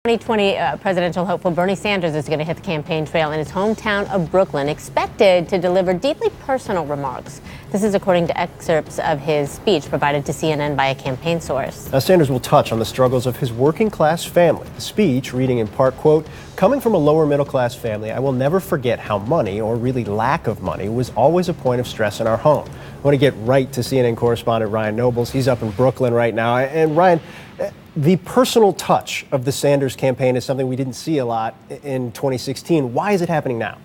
2020 presidential hopeful Bernie Sanders is going to hit the campaign trail in his hometown of Brooklyn, expected to deliver deeply personal remarks. This is according to excerpts of his speech provided to CNN by a campaign source. Now, Sanders will touch on the struggles of his working class family. The speech, reading in part, quote, "Coming from a lower middle class family, I will never forget how money, or really lack of money, was always a point of stress in our home." I want to get right to CNN correspondent Ryan Nobles. He's up in Brooklyn right now. And Ryan, the personal touch of the Sanders campaign is something we didn't see a lot in 2016. Why is it happening now?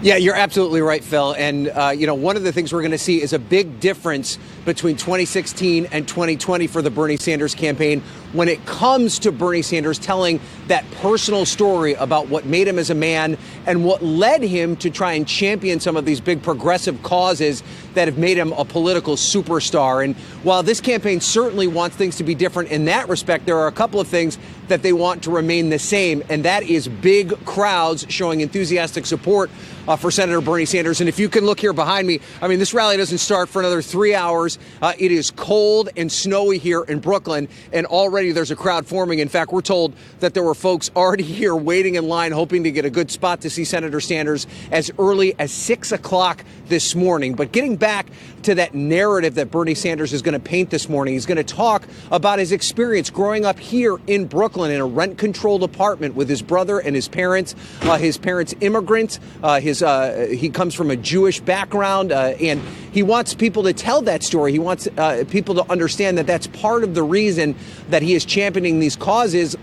Yeah, you're absolutely right, Phil. And, one of the things we're going to see is a big difference between 2016 and 2020 for the Bernie Sanders campaign when it comes to Bernie Sanders telling that personal story about what made him as a man and what led him to try and champion some of these big progressive causes that have made him a political superstar. And while this campaign certainly wants things to be different in that respect, there are a couple of things that they want to remain the same, and that is big crowds showing enthusiastic support for Senator Bernie Sanders. And if you can look here behind me, I mean, this rally doesn't start for another 3 hours. It is cold and snowy here in Brooklyn, and already there's a crowd forming. In fact, we're told that there were folks already here waiting in line, hoping to get a good spot to see Senator Sanders as early as 6 o'clock this morning. But getting back to that narrative that Bernie Sanders is going to paint this morning, he's going to talk about his experience growing up here in Brooklyn in a rent-controlled apartment with his brother and his parents. His parents immigrants. He comes from a Jewish background, and he wants people to tell that story. He wants people to understand that that's part of the reason that he is championing these causes.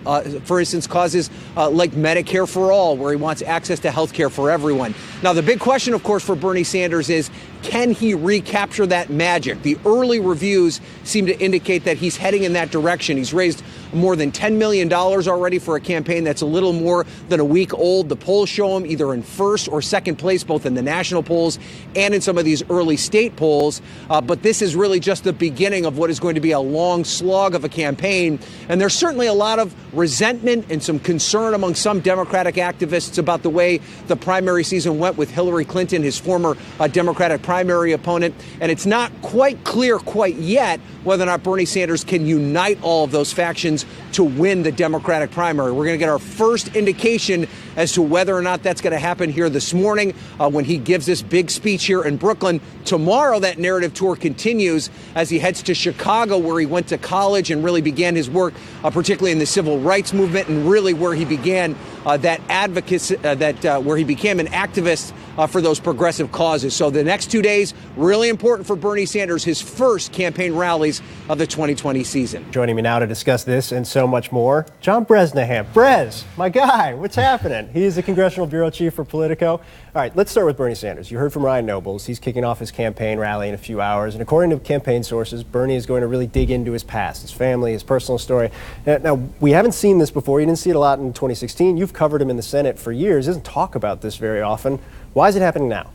For instance, causes like Medicare for all, where he wants access to health care for everyone. Now, the big question, of course, for Bernie Sanders is, can he recapture that magic? The early reviews seem to indicate that he's heading in that direction. He's raised more than $10 million already for a campaign that's a little more than a week old. The polls show him either in first or second place, both in the national polls and in some of these early state polls. But this is really just the beginning of what is going to be a long slog of a campaign. And there's certainly a lot of resentment and some concern among some Democratic activists about the way the primary season went with Hillary Clinton, his former Democratic primary opponent. And it's not quite clear quite yet whether or not Bernie Sanders can unite all of those factions to win the Democratic primary. We're going to get our first indication as to whether or not that's going to happen here this morning when he gives this big speech here in Brooklyn. Tomorrow, that narrative tour continues as he heads to Chicago, where he went to college and really began his work, particularly in the civil rights movement, and really where he began that advocacy, where he became an activist for those progressive causes. So the next 2 days, really important for Bernie Sanders, his first campaign rallies of the 2020 season. Joining me now to discuss this and so much more, John Bresnahan. Brez, my guy, what's happening? He is the Congressional Bureau Chief for Politico. All right, let's start with Bernie Sanders. You heard from Ryan Nobles. He's kicking off his campaign rally in a few hours. And according to campaign sources, Bernie is going to really dig into his past, his family, his personal story. Now, we haven't seen this before. You didn't see it a lot in 2016. You've covered him in the Senate for years. He doesn't talk about this very often. Why is it happening now?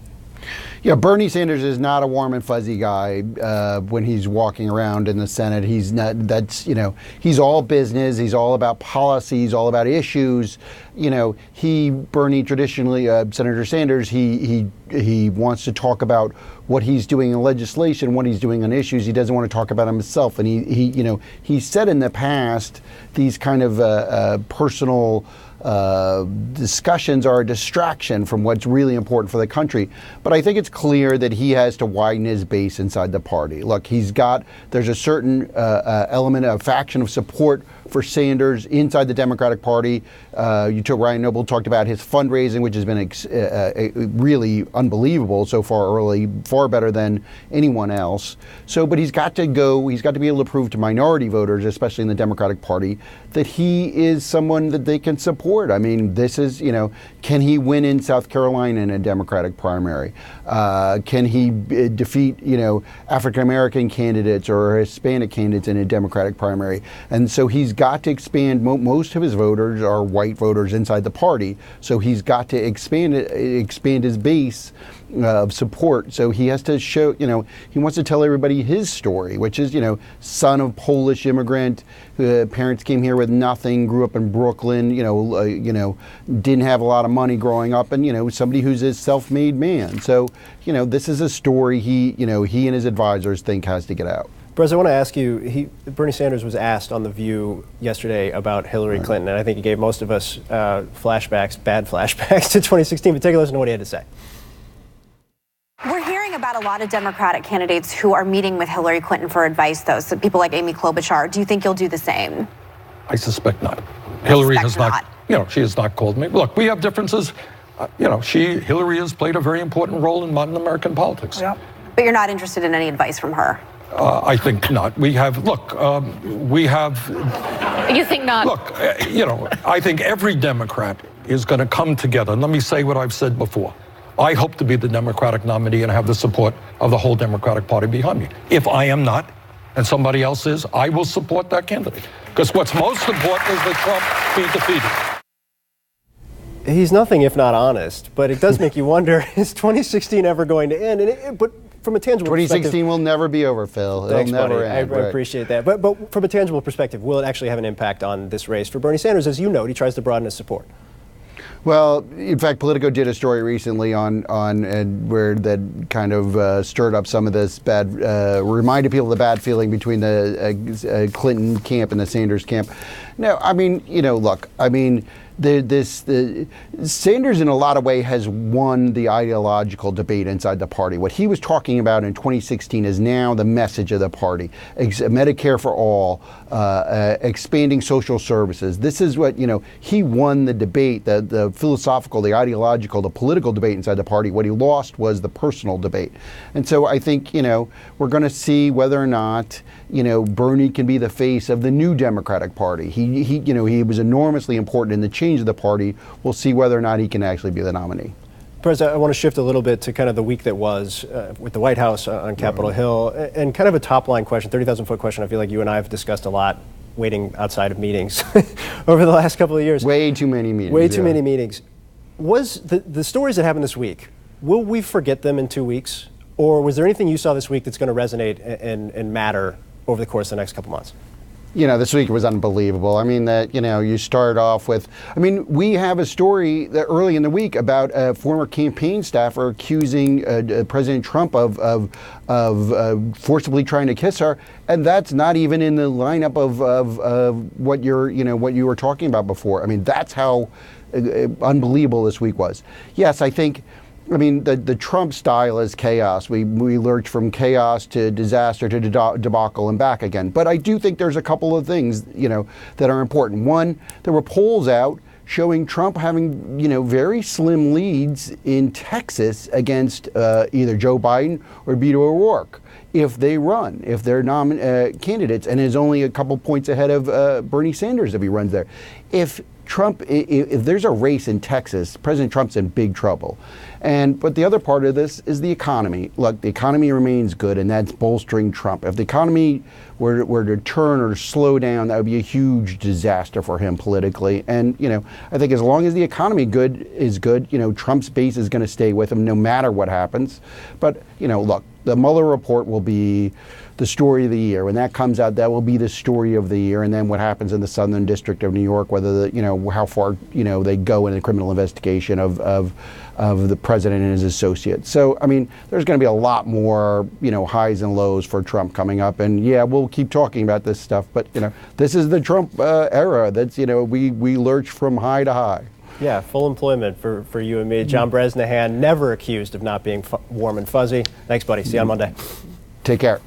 Yeah, Bernie Sanders is not a warm and fuzzy guy when he's walking around in the Senate. He's not. He's all business. He's all about policy. He's all about issues. Bernie traditionally, Senator Sanders, he wants to talk about what he's doing in legislation, what he's doing on issues. He doesn't want to talk about himself. And he said in the past these kind of personal discussions are a distraction from what's really important for the country. But I think it's clear that he has to widen his base inside the party. Look, there's a certain element of faction of support for Sanders inside the Democratic Party. Ryan Noble talked about his fundraising, which has been really unbelievable so far early, far better than anyone else. But he's got to be able to prove to minority voters, especially in the Democratic Party, that he is someone that they can support. I mean, this is, can he win in South Carolina in a Democratic primary? Can he defeat, African-American candidates or Hispanic candidates in a Democratic primary? And so he's got to expand. Most of his voters are white voters inside the party. So he's got to expand his base of support. So he has to show, he wants to tell everybody his story, which is, son of Polish immigrant, parents came here with nothing, grew up in Brooklyn, didn't have a lot of money growing up, and, somebody who's a self-made man. So, this is a story he and his advisors think has to get out. Brez, I want to ask you, Bernie Sanders was asked on The View yesterday about Hillary Clinton, and I think he gave most of us bad flashbacks to 2016, but take a listen to what he had to say. We're hearing about a lot of Democratic candidates who are meeting with Hillary Clinton for advice, though, so people like Amy Klobuchar. Do you think you'll do the same? I suspect not. Hillary has not, she has not called me. Look, we have differences. Hillary has played a very important role in modern American politics. Yep. But you're not interested in any advice from her? I think not. You think not? Look, I think every Democrat is going to come together. And let me say what I've said before. I hope to be the Democratic nominee and have the support of the whole Democratic Party behind me. If I am not, and somebody else is, I will support that candidate. Because what's most important is that Trump be defeated. He's nothing if not honest, but it does make you wonder, is 2016 ever going to end? But from a tangible 2016 perspective, will never be over, Phil. Thanks, It'll never buddy. end. I appreciate that. But from a tangible perspective, will it actually have an impact on this race? For Bernie Sanders, as you note, he tries to broaden his support. Well, in fact, Politico did a story recently on where that kind of stirred up some of this reminded people of the bad feeling between the Clinton camp and the Sanders camp. No, look, Sanders in a lot of ways has won the ideological debate inside the party. What he was talking about in 2016 is now the message of the party. Medicare for all, expanding social services. This is what, he won the debate, the philosophical, the ideological, the political debate inside the party. What he lost was the personal debate. And so I think, we're going to see whether or not, Bernie can be the face of the new Democratic Party. He was enormously important in the change of the party. We'll see whether or not he can actually be the nominee. President, I want to shift a little bit to kind of the week that was with the White House on Capitol Hill, and kind of a top-line question, 30,000-foot question. I feel like you and I have discussed a lot waiting outside of meetings over the last couple of years. Way too many meetings. Way too many meetings. Was the stories that happened this week, will we forget them in 2 weeks? Or was there anything you saw this week that's going to resonate and matter over the course of the next couple months? This week was unbelievable. You start off with, we have a story that early in the week about a former campaign staffer accusing President Trump of forcibly trying to kiss her, and that's not even in the lineup of what you were talking about before. That's how unbelievable this week was. Yes, I think. The Trump style is chaos. We lurch from chaos to disaster to debacle and back again. But I do think there's a couple of things, that are important. One, there were polls out showing Trump having, very slim leads in Texas against either Joe Biden or Beto O'Rourke if they run, if they're candidates, and is only a couple points ahead of Bernie Sanders if he runs there. If there's a race in Texas, President Trump's in big trouble. But the other part of this is the economy. Look, the economy remains good, and that's bolstering Trump. If the economy were to turn or slow down, that would be a huge disaster for him politically. And, I think as long as the economy is good, Trump's base is going to stay with him no matter what happens. But, look, the Mueller report will be the story of the year. When that comes out, that will be the story of the year. And then what happens in the Southern District of New York, whether how far they go in the criminal investigation of the president and his associates. So there's going to be a lot more highs and lows for Trump coming up. And yeah, we'll keep talking about this stuff. But this is the Trump era. That's we lurch from high to high. Yeah, full employment for you and me. John Bresnahan, never accused of not being warm and fuzzy. Thanks, buddy. See you on Monday. Take care.